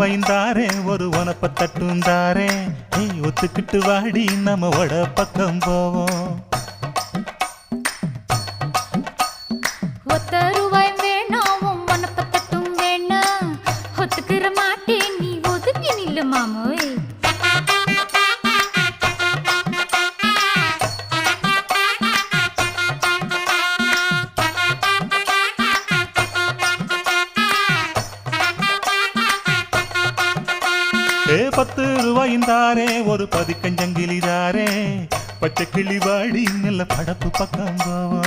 வைந்தாரே ஒரு உனப்ப தட்டுந்தாரே ஒத்துக்கிட்டு வாடி நம்ம வட பக்கம் போவோம். ஒத்த ரூபாய் வேணாம் உனப்ப தட்டும் வேணா ஒத்துக்கிற மாட்டேன் நீ ஒதுங்கி நில்லு மாமோய். ₹10 ஒரு பதிக்கஞ்சங்கிலிதாரே பச்சை கிளி வாடி நல்ல படப்பு பக்கம் போவோம்.